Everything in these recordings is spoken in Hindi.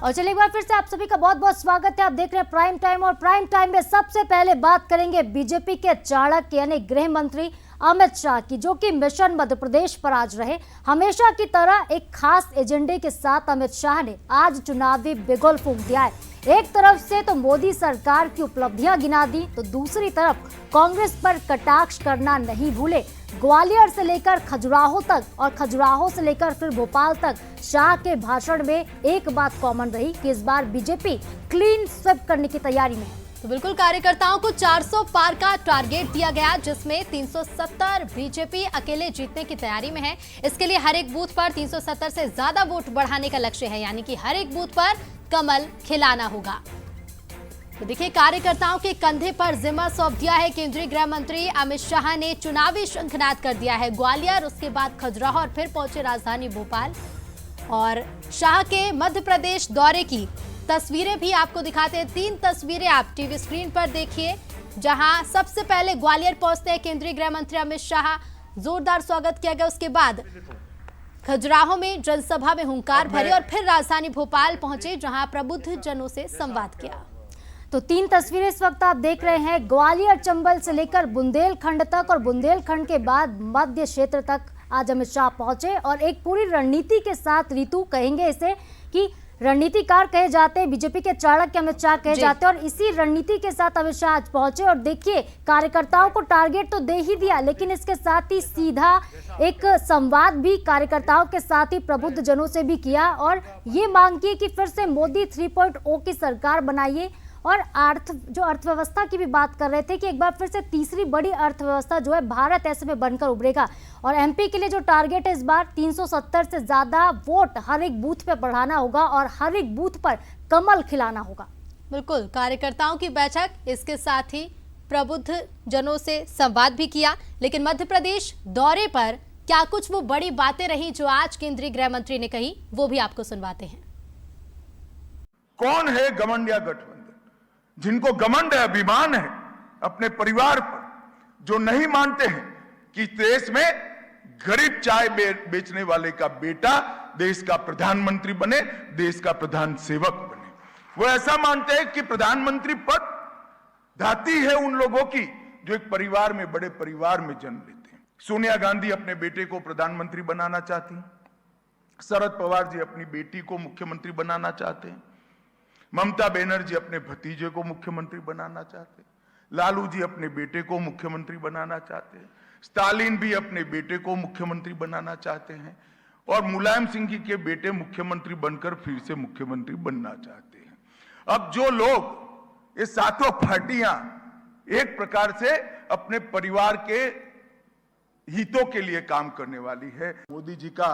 और चलिए एक बार फिर से आप सभी का बहुत बहुत स्वागत है। आप देख रहे हैं प्राइम टाइम और प्राइम टाइम में सबसे पहले बात करेंगे बीजेपी के चाणक्य यानी गृह मंत्री अमित शाह की, जो कि मिशन मध्य प्रदेश पर आज रहे। हमेशा की तरह एक खास एजेंडे के साथ अमित शाह ने आज चुनावी बिगुल फूंक दिया है। एक तरफ से तो मोदी सरकार की उपलब्धियां गिना दी, तो दूसरी तरफ कांग्रेस पर कटाक्ष करना नहीं भूले। ग्वालियर से लेकर खजुराहो तक और खजुराहो से लेकर फिर भोपाल तक शाह के भाषण में एक बात कॉमन रही कि इस बार बीजेपी क्लीन स्वीप करने की तैयारी में है। तो बिल्कुल कार्यकर्ताओं को 400 पार का टारगेट दिया गया, जिसमें 370 बीजेपी अकेले जीतने की तैयारी में है। इसके लिए हर एक बूथ पर 370 से ज्यादा वोट बढ़ाने का लक्ष्य है, यानी कि हर एक बूथ पर कमल खिलाना होगा। तो देखिए, कार्यकर्ताओं के कंधे पर जिम्मा सौंप दिया है केंद्रीय गृह मंत्री अमित शाह ने। चुनावी शंखनाद कर दिया है ग्वालियर, उसके बाद खजुराहो और फिर पहुंचे राजधानी भोपाल। और शाह के मध्य प्रदेश दौरे की तस्वीरें भी आपको दिखाते हैं। 3 तस्वीरें आप टीवी स्क्रीन पर देखिए, जहां सबसे पहले ग्वालियर पहुंचते हैं केंद्रीय गृह मंत्री अमित शाह, जोरदार स्वागत किया गया। उसके बाद खजुराहो में जनसभा में हुंकार भरी और फिर राजधानी भोपाल पहुंचे, जहां प्रबुद्ध जनों से संवाद किया। तो 3 तस्वीरें इस वक्त आप देख रहे हैं। ग्वालियर चंबल से लेकर बुंदेलखंड तक और बुंदेलखंड के बाद मध्य क्षेत्र तक आज अमित शाह पहुंचे और एक पूरी रणनीति के साथ, ऋतु कहेंगे इसे कि रणनीतिकार कहे जाते हैं, बीजेपी के चाणक्य अमित शाह कहे जाते हैं, और इसी रणनीति के साथ अमित शाह आज पहुंचे। और देखिए, कार्यकर्ताओं को टारगेट तो दे ही दिया, लेकिन इसके साथ ही सीधा एक संवाद भी कार्यकर्ताओं के साथ ही प्रबुद्ध जनों से भी किया और ये मांग की कि फिर से मोदी 3.0 की सरकार बनाइए। और अर्थव्यवस्था की भी बात कर रहे थे कि एक बार फिर से तीसरी बड़ी अर्थव्यवस्था जो है भारत ऐसे में बनकर उभरेगा। और एमपी के लिए जो टारगेट है इस बार 370 से ज्यादा वोट हर एक बूथ पे बढ़ाना होगा और हर एक बूथ पर कमल खिलाना होगा। बिल्कुल, कार्यकर्ताओं की बैठक, इसके साथ ही प्रबुद्ध जनों से संवाद भी किया। लेकिन मध्य प्रदेश दौरे पर क्या कुछ वो बड़ी बातें रही जो आज केंद्रीय गृह मंत्री ने कही, वो भी आपको सुनवाते हैं। कौन है घमंड या गठबंधन? जिनको घमंड है, अभिमान है अपने परिवार पर, जो नहीं मानते हैं कि देश में गरीब चाय बेचने वाले का बेटा देश का प्रधानमंत्री बने, देश का प्रधान सेवक बने। वो ऐसा मानते हैं कि प्रधानमंत्री पद धाती है उन लोगों की जो एक परिवार में, बड़े परिवार में जन्म लेते हैं। सोनिया गांधी अपने बेटे को प्रधानमंत्री बनाना चाहती हैं, शरद पवार जी अपनी बेटी को मुख्यमंत्री बनाना चाहते हैं, ममता बनर्जी अपने भतीजे को मुख्यमंत्री बनाना चाहते हैं, लालू जी अपने बेटे को मुख्यमंत्री बनाना चाहते हैं, स्टालिन भी अपने बेटे को मुख्यमंत्री बनाना चाहते हैं और मुलायम सिंह जी के बेटे मुख्यमंत्री बनकर फिर से मुख्यमंत्री बनना चाहते हैं। अब जो लोग, ये सातों पार्टियां एक प्रकार से अपने परिवार के हितों के लिए काम करने वाली है। मोदी जी का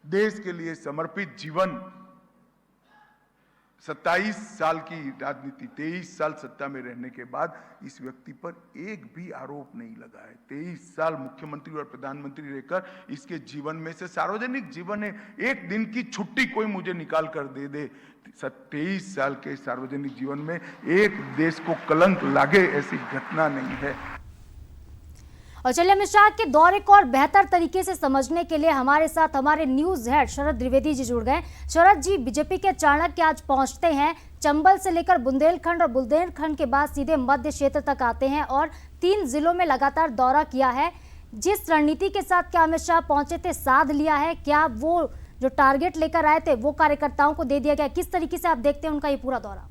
देश के लिए समर्पित जीवन, 27 साल की राजनीति, 23 साल सत्ता में रहने के बाद इस व्यक्ति पर एक भी आरोप नहीं लगा है। 23 साल मुख्यमंत्री और प्रधानमंत्री रहकर इसके जीवन में से, सार्वजनिक जीवन है, एक दिन की छुट्टी कोई मुझे निकाल कर दे दे, 23 साल के सार्वजनिक जीवन में एक देश को कलंक लागे ऐसी घटना नहीं है। और चलिए, अमित शाह के दौरे को और बेहतर तरीके से समझने के लिए हमारे साथ हमारे न्यूज हेड शरद द्विवेदी जी जुड़ गए। शरद जी, बीजेपी के चाणक्य आज पहुंचते हैं, चंबल से लेकर बुंदेलखंड और बुंदेलखंड के बाद सीधे मध्य क्षेत्र तक आते हैं और 3 जिलों में लगातार दौरा किया है। जिस रणनीति के साथ क्या अमित शाह पहुंचे थे, साध लिया है क्या? वो जो टारगेट लेकर आए थे वो कार्यकर्ताओं को दे दिया गया? किस तरीके से आप देखते हैं उनका ये पूरा दौरा?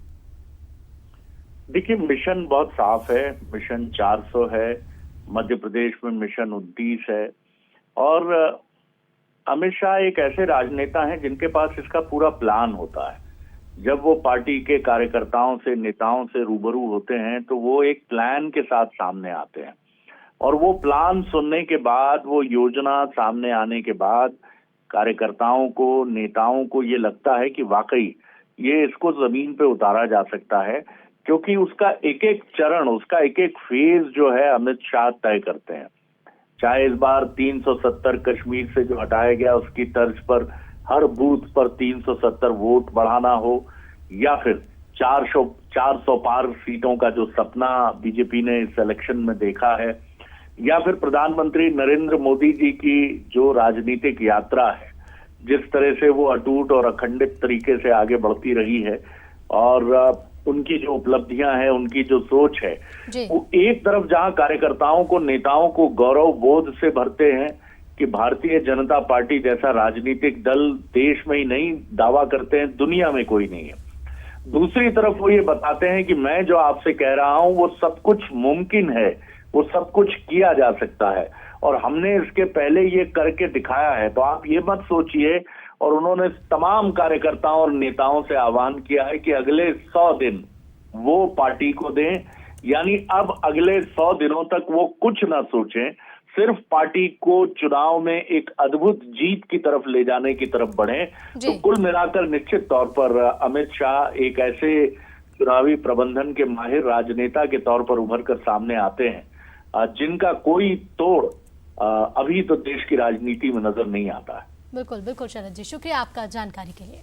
देखिए, मिशन बहुत साफ है। मिशन 400 है, मध्य प्रदेश में मिशन 29 है और अमित शाह एक ऐसे राजनेता हैं जिनके पास इसका पूरा प्लान होता है। जब वो पार्टी के कार्यकर्ताओं से, नेताओं से रूबरू होते हैं तो वो एक प्लान के साथ सामने आते हैं और वो प्लान सुनने के बाद, वो योजना सामने आने के बाद कार्यकर्ताओं को, नेताओं को ये लगता है कि वाकई ये इसको जमीन पे उतारा जा सकता है, क्योंकि उसका एक एक चरण, उसका एक एक फेज जो है अमित शाह तय करते हैं। चाहे इस बार 370 कश्मीर से जो हटाया गया उसकी तर्ज पर हर बूथ पर 370 वोट बढ़ाना हो, या फिर 400 पार सीटों का जो सपना बीजेपी ने इस इलेक्शन में देखा है, या फिर प्रधानमंत्री नरेंद्र मोदी जी की जो राजनीतिक यात्रा है, जिस तरह से वो अटूट और अखंडित तरीके से आगे बढ़ती रही है और उनकी जो उपलब्धियां हैं, उनकी जो सोच है, वो एक तरफ जहां कार्यकर्ताओं को, नेताओं को गौरव बोध से भरते हैं कि भारतीय जनता पार्टी जैसा राजनीतिक दल देश में ही नहीं, दावा करते हैं दुनिया में कोई नहीं है। दूसरी तरफ वो ये बताते हैं कि मैं जो आपसे कह रहा हूं वो सब कुछ मुमकिन है, वो सब कुछ किया जा सकता है और हमने इसके पहले ये करके दिखाया है। तो आप ये मत सोचिए। और उन्होंने तमाम कार्यकर्ताओं और नेताओं से आह्वान किया है कि अगले 100 दिन वो पार्टी को दें, यानी अब अगले 100 दिनों तक वो कुछ ना सोचें, सिर्फ पार्टी को चुनाव में एक अद्भुत जीत की तरफ ले जाने की तरफ बढ़ें। तो कुल मिलाकर निश्चित तौर पर अमित शाह एक ऐसे चुनावी प्रबंधन के माहिर राजनेता के तौर पर उभर कर सामने आते हैं जिनका कोई तोड़ अभी तो देश की राजनीति में नजर नहीं आता है। बिल्कुल बिल्कुल शरद जी, शुक्रिया आपका जानकारी के लिए।